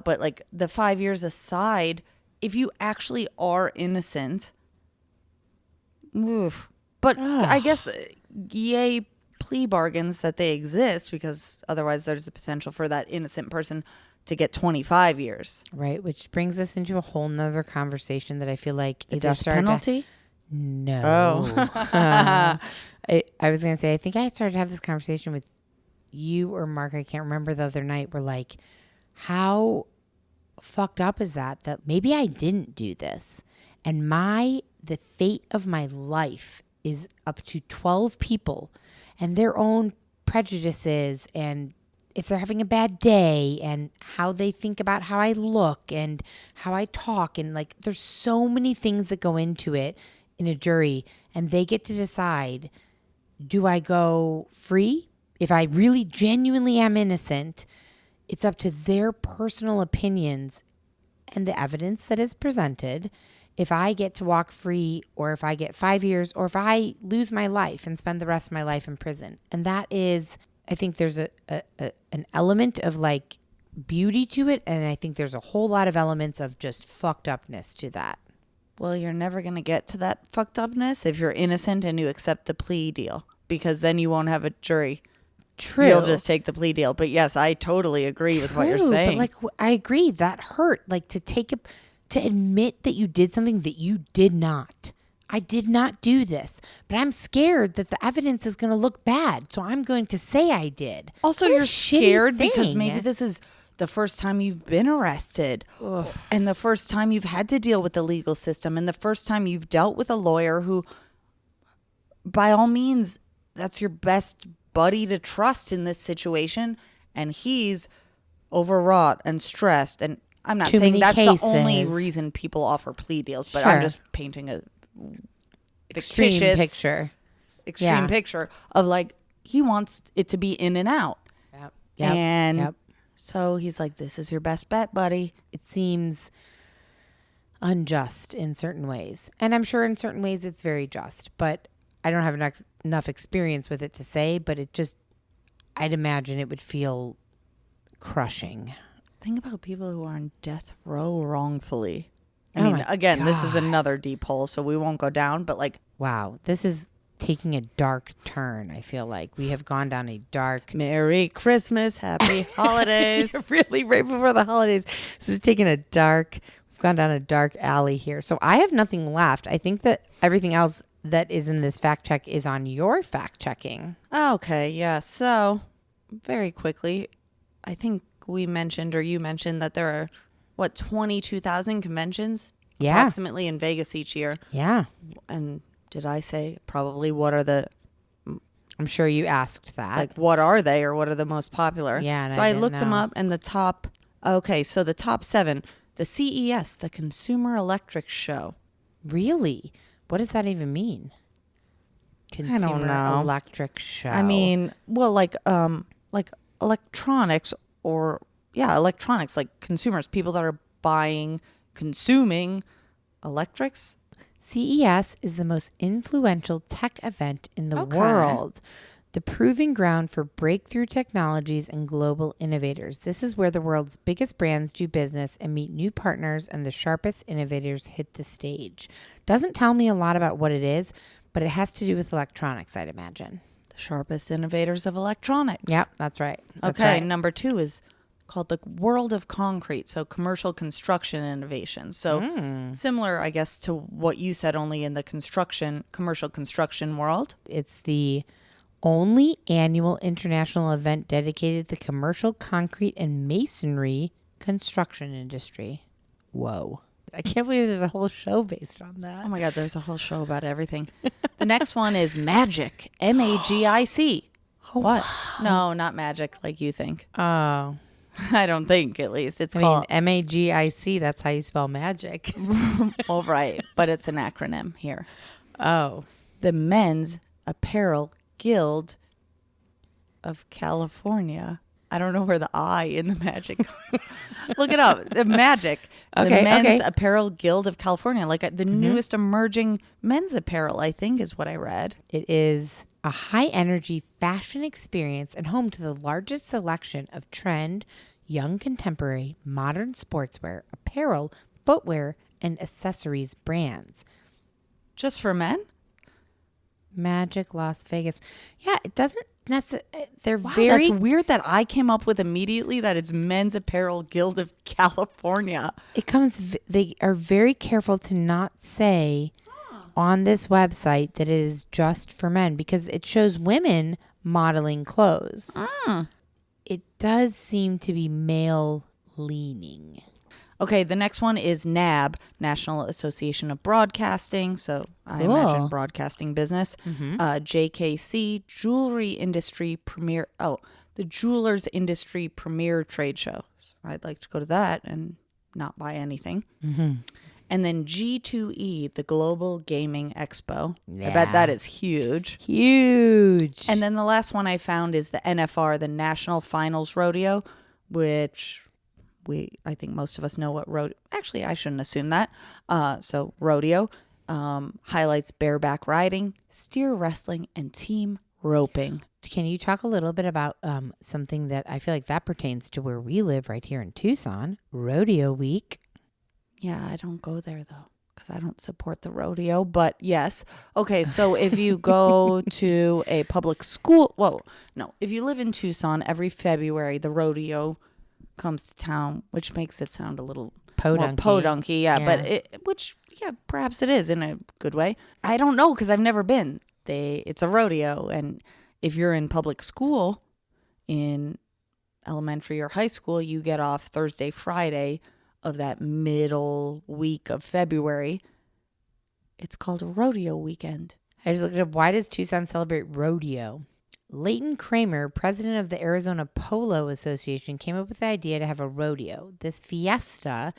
but the 5 years aside, if you actually are innocent, oof. But I guess, yay, plea bargains that they exist, because otherwise there's the potential for that innocent person to get 25 years. Right, which brings us into a whole nother conversation that I feel like the death penalty? No. Oh. I was going to say, I think I started to have this conversation with you or Mark, I can't remember, the other night. We're like, how fucked up is that maybe I didn't do this, and the fate of my life is up to 12 people and their own prejudices, and if they're having a bad day, and how they think about how I look and how I talk, and there's so many things that go into it in a jury, and they get to decide, do I go free? If I really genuinely am innocent, it's up to their personal opinions and the evidence that is presented if I get to walk free, or if I get 5 years, or if I lose my life and spend the rest of my life in prison. And that is, I think there's an element of beauty to it, and I think there's a whole lot of elements of just fucked upness to that. Well, you're never going to get to that fucked upness if you're innocent and you accept the plea deal, because then you won't have a jury. True. You'll just take the plea deal. But yes, I totally agree with what you're saying. But I agree, that hurt. To admit that you did something that you did not. I did not do this, but I'm scared that the evidence is going to look bad, so I'm going to say I did. Also, you're scared because maybe this is the first time you've been arrested. Ugh. And the first time you've had to deal with the legal system, and the first time you've dealt with a lawyer who, by all means, that's your best buddy to trust in this situation, and he's overwrought and stressed. And I'm not saying that's the only reason people offer plea deals, but I'm just painting a extreme picture. extreme picture of like, he wants it to be in and out. Yep. So he's like, this is your best bet, buddy. It seems unjust in certain ways. And I'm sure in certain ways it's very just, but I don't have enough experience with it to say, but I'd imagine it would feel crushing. Think about people who are on death row wrongfully. I mean, again, this is another deep hole, so we won't go down, but like... Wow, this is taking a dark turn, I feel like. We have gone down a dark... Merry Christmas, happy holidays. Really, right before the holidays. This is taking a dark... We've gone down a dark alley here. So I have nothing left. I think that everything else that is in this fact check is on your fact checking. Okay, yeah. So, very quickly, I think we mentioned, or you mentioned, that there are, 22,000 conventions approximately in Vegas each year. Yeah. And did I say probably what are the... I'm sure you asked that. Like, what are they, or what are the most popular? Yeah, so I looked them up, and the top... Okay, so the top 7... The CES, the Consumer Electric Show. Really? What does that even mean? Consumer Electric Show. I mean, well, like electronics, or electronics, like consumers, people that are consuming electrics. CES is the most influential tech event in the world. The proving ground for breakthrough technologies and global innovators. This is where the world's biggest brands do business and meet new partners, and the sharpest innovators hit the stage. Doesn't tell me a lot about what it is, but it has to do with electronics, I'd imagine. The sharpest innovators of electronics. Yep, that's right. Okay, number 2 is called the World of Concrete, so commercial construction innovation. So similar, I guess, to what you said, only in the commercial construction world. It's the only annual international event dedicated to the commercial concrete and masonry construction industry. Whoa. I can't believe there's a whole show based on that. Oh my God, there's a whole show about everything. The next one is Magic, MAGIC. Oh, what? Wow. No, not magic like you think. Oh. I don't think, at least. It's called MAGIC. That's how you spell magic. All right, but it's an acronym here. Oh. The Men's Apparel Guild of California. I don't know where the I in the magic. Look it up. The magic. The Men's Apparel Guild of California. Like the newest emerging men's apparel, I think, is what I read. It is a high energy fashion experience and home to the largest selection of trend, young contemporary, modern sportswear, apparel, footwear, and accessories brands. Just for men? Magic Las Vegas. Yeah, it doesn't. They're That's weird that I came up with immediately that it's Men's Apparel Guild of California. They are very careful to not say on this website that it is just for men, because it shows women modeling clothes. It does seem to be male leaning. Okay, the next one is NAB, National Association of Broadcasting. So I imagine broadcasting business. JKC, Jewelry Industry Premier. Oh, the Jewelers Industry Premier Trade Show. So I'd like to go to that and not buy anything. And then G2E, the Global Gaming Expo. Yeah. I bet that is huge. Huge. And then the last one I found is the NFR, the National Finals Rodeo, which... I think most of us know what rodeo. Actually, I shouldn't assume that. So rodeo highlights bareback riding, steer wrestling, and team roping. Can you talk a little bit about something that I feel like that pertains to where we live right here in Tucson, Rodeo Week? Yeah, I don't go there though, because I don't support the rodeo. But yes. Okay, so if you go to a public school, if you live in Tucson, every February the rodeo comes to town, which makes it sound a little podunky, but perhaps it is in a good way. I don't know, because I've never been. It's a rodeo, and if you're in public school, in elementary or high school, you get off Thursday, Friday of that middle week of February. It's called a rodeo weekend. I just looked up, why does Tucson celebrate rodeo? Leighton Kramer, president of the Arizona Polo Association, came up with the idea to have a rodeo. This fiesta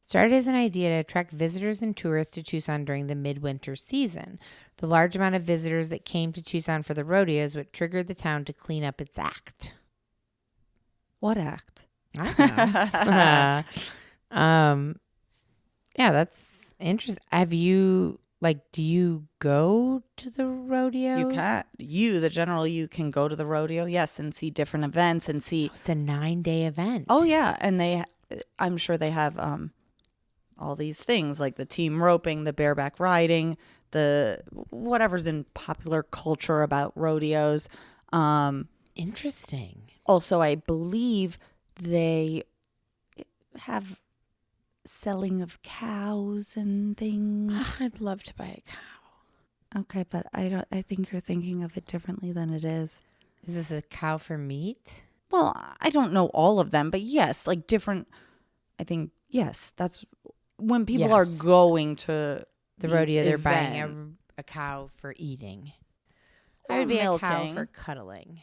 Started as an idea to attract visitors and tourists to Tucson during the midwinter season. The large amount of visitors that came to Tucson for the rodeo is what triggered the town to clean up its act. What act? I don't know. Yeah, that's interesting. Have you, do you go to the rodeo? You can. The general you can go to the rodeo, yes, and see different events and see. Oh, it's a 9-day event. Oh, yeah. And I'm sure they have all these things like the team roping, the bareback riding, the whatever's in popular culture about rodeos. Interesting. Also, I believe they have selling of cows and things. I'd love to buy a cow. Okay, but I think you're thinking of it differently than it is. Is this a cow for meat? Well, I don't know all of them, but yes, like different. I think yes, that's when people are going to the rodeo. They're buying a cow for eating. I would be milking. A cow for cuddling.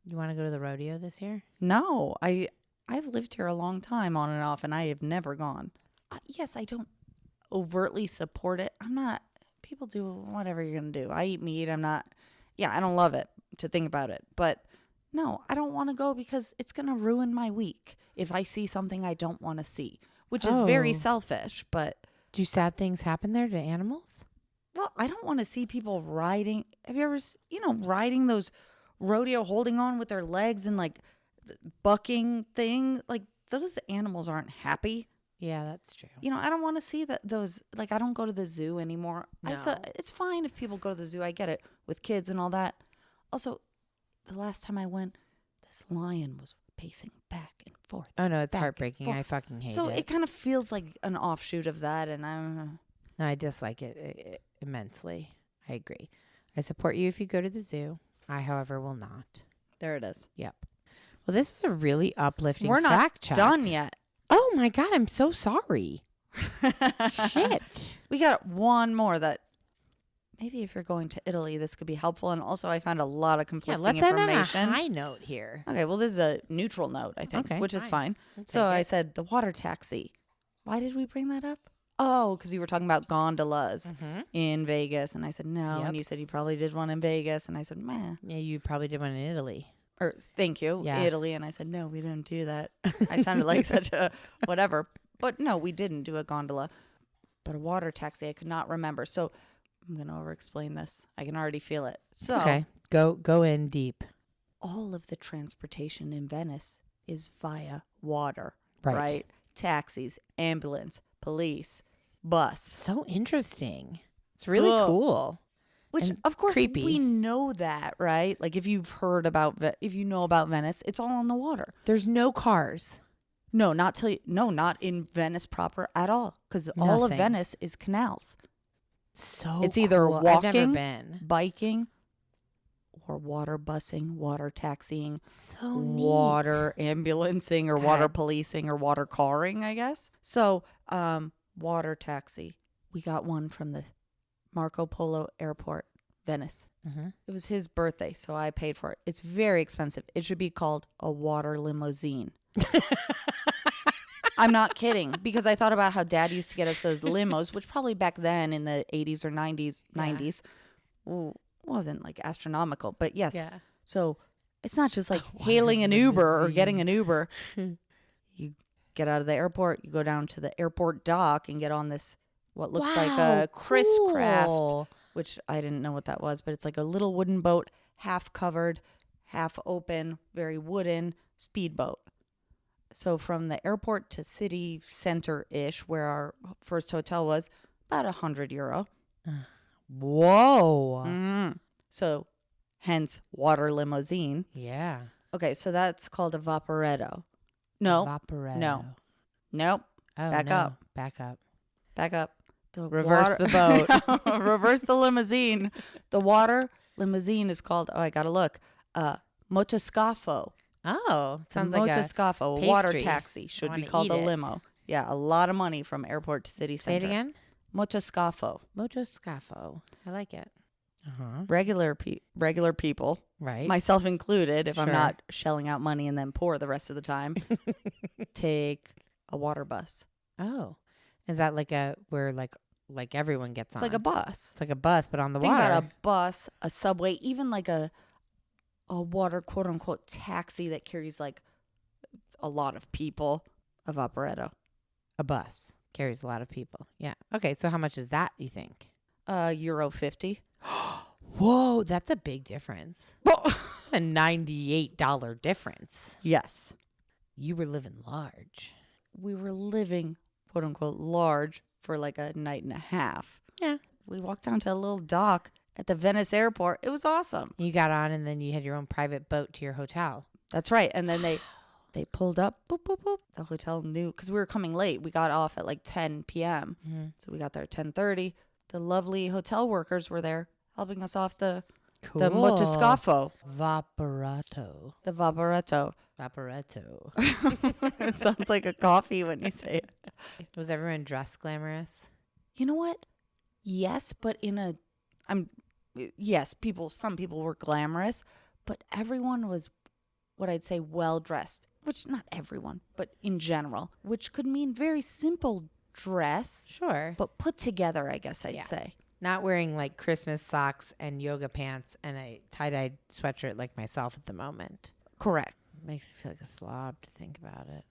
You want to go to the rodeo this year? No, I've lived here a long time on and off, and I have never gone. Yes, I don't overtly support it. I'm not. People do whatever you're going to do. I eat meat. I'm not. Yeah, I don't love it to think about it. But no, I don't want to go because it's going to ruin my week if I see something I don't want to see, which is very selfish. But do sad things happen there to animals? Well, I don't want to see people riding. Have you ever, riding those rodeo holding on with their legs and like bucking thing? Like those animals aren't happy. Yeah, that's true. I don't want to see those, like I don't go to the zoo anymore. No. It's fine if people go to the zoo. I get it with kids and all that. Also, the last time I went, this lion was pacing back and forth. Oh, no, it's heartbreaking. I fucking hate it. So it kind of feels like an offshoot of that. And No, I dislike it immensely. I agree. I support you if you go to the zoo. I, however, will not. There it is. Yep. Well, this was a really uplifting We're fact check. We're not done yet. Oh, my God. I'm so sorry. Shit. We got one more that maybe if you're going to Italy, this could be helpful. And also, I found a lot of conflicting information. Let's end on a high note here. Okay. Well, this is a neutral note, I think, which is fine. So I said the water taxi. Why did we bring that up? Oh, because you were talking about gondolas in Vegas. And I said, no. Yep. And you said you probably did one in Vegas. And I said, meh. Yeah, you probably did one in Italy. Or thank you, Italy. And I said, no, we didn't do that. I sounded like such a whatever. But no, we didn't do a gondola. But a water taxi, I could not remember. So I'm going to over-explain this. I can already feel it. So okay, go in deep. All of the transportation in Venice is via water, right? Taxis, ambulance, police, bus. So interesting. It's really cool. Which, of course, creepy. We know that, right? Like, if you've heard about, if you know about Venice, it's all on the water. There's no cars. No, not in Venice proper at all. Because all of Venice is canals. So it's either cool. walking, I've never been. Biking, or water busing, water taxiing, so neat. Water ambulancing, or water policing, or water carring, I guess. So, water taxi. We got one from the Marco Polo Airport, Venice. It was his birthday, so I paid for it. It's very expensive. It should be called a water limousine. I'm not kidding, because I thought about how Dad used to get us those limos, which probably back then in the 80s or 90s wasn't like astronomical. But yes, so it's not just like hailing an Uber or getting an Uber. You get out of the airport, you go down to the airport dock and get on this what looks like a Chris Craft, which I didn't know what that was, but it's like a little wooden boat, half covered, half open, very wooden speedboat. So from the airport to city center-ish, where our first hotel was, about €100. Whoa. So hence water limousine. Yeah. Okay, so that's called a vaporetto. No. Vaporetto. No. Nope. Oh, Back up. Back up. Back up. Reverse the boat. Reverse the limousine. The water limousine is called, I got to look, motoscafo. Oh, sounds like a motoscafo, a water taxi should be called a limo. Yeah, a lot of money from airport to city center. Say it again. Motoscafo. Motoscafo. I like it. regular people, Right. myself included, if I'm Sure. not shelling out money and then poor the rest of the time, take a water bus. Oh, is that like where like everyone gets It's on? like a bus. It's like a bus, but on the Think water. about a bus, a subway, even like a water quote unquote taxi that carries like a lot of people. A vaporetto. A bus carries a lot of people. Yeah. Okay. So how much is that, you think? €50. Whoa, that's a big difference. It's a $98 difference. Yes. You were living large. We were living quote unquote large for like a night and a half. Yeah. We walked down to a little dock at the Venice airport. It was awesome. You got on and then you had your own private boat to your hotel. That's right. And then they pulled up, boop, boop, boop. The hotel knew, because we were coming late. We got off at like 10 p.m. Mm-hmm. So we got there at 10:30. The lovely hotel workers were there helping us off the Cool. motoscafo. Vaporetto. The vaporetto. Vaporetto. It sounds like a coffee when you say it. Was everyone dressed glamorous? You know what? Yes, but some people were glamorous, but everyone was what I'd say well dressed, which not everyone, but in general, which could mean very simple dress, Sure. but put together, I guess I'd say. Not wearing like Christmas socks and yoga pants and a tie-dyed sweatshirt like myself at the moment. Correct. Makes me feel like a slob to think about it.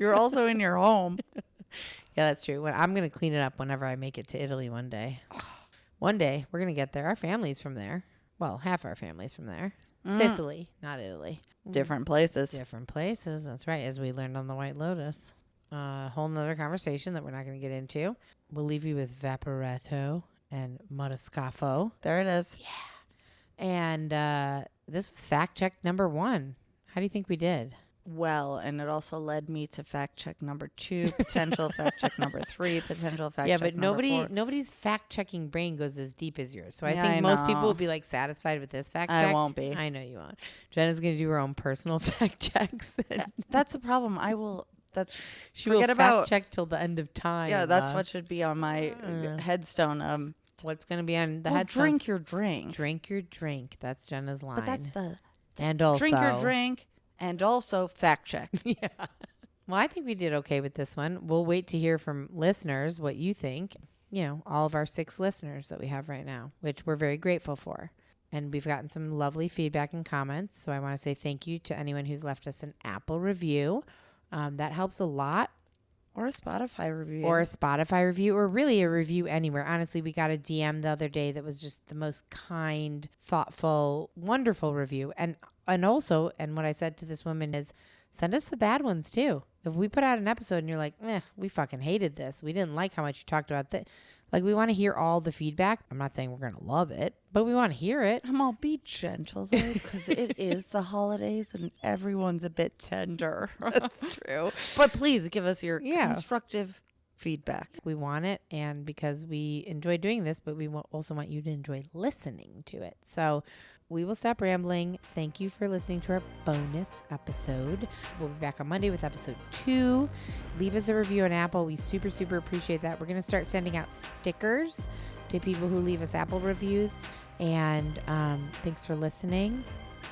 You're also in your home. Yeah, that's true. I'm going to clean it up whenever I make it to Italy one day. One day, we're going to get there. Our family's from there. Well, half our family's from there. Sicily, not Italy. Different places. Different places. That's right, as we learned on the White Lotus. Whole nother conversation that we're not going to get into. We'll leave you with Vaporetto and motoscafo. There it is. And this was fact check number 1. How do you think we did? Well, and it also led me to fact check number 2, potential fact check number 3, potential fact check but number 4. nobody's fact checking brain goes as deep as yours. So I Yeah, think I most know. people will be like satisfied with this fact check. I won't be. I know you won't. Jenna's going to do her own personal fact checks. That's the problem. She will fact check till the end of time. Yeah, that's what should be on my headstone. What's going to be on the Well, headstone? drink your drink. Drink your drink. That's Jenna's line. But that's the and also drink your drink and also fact check. Yeah. Well, I think we did okay with this one. We'll wait to hear from listeners what you think. You know, all of our 6 listeners that we have right now, which we're very grateful for. And we've gotten some lovely feedback and comments. So I want to say thank you to anyone who's left us an Apple review. That helps a lot. Or a Spotify review. Or really a review anywhere. Honestly, we got a DM the other day that was just the most kind, thoughtful, wonderful review. And also, what I said to this woman is, send us the bad ones too. If we put out an episode and you're like, we fucking hated this. We didn't like how much you talked about that. Like, we want to hear all the feedback. I'm not saying we're going to love it, but we want to hear it. I'll be gentle though, because it is the holidays and everyone's a bit tender. That's true. But please give us your constructive feedback. We want it, and because we enjoy doing this, but we also want you to enjoy listening to it. So we will stop rambling. Thank you for listening to our bonus episode. We'll be back on Monday with episode 2. Leave us a review on Apple. We super, super appreciate that. We're going to start sending out stickers to people who leave us Apple reviews. And thanks for listening.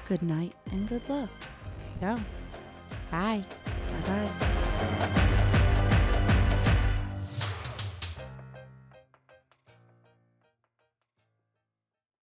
Good night and good luck. There you go. Bye. Bye-bye.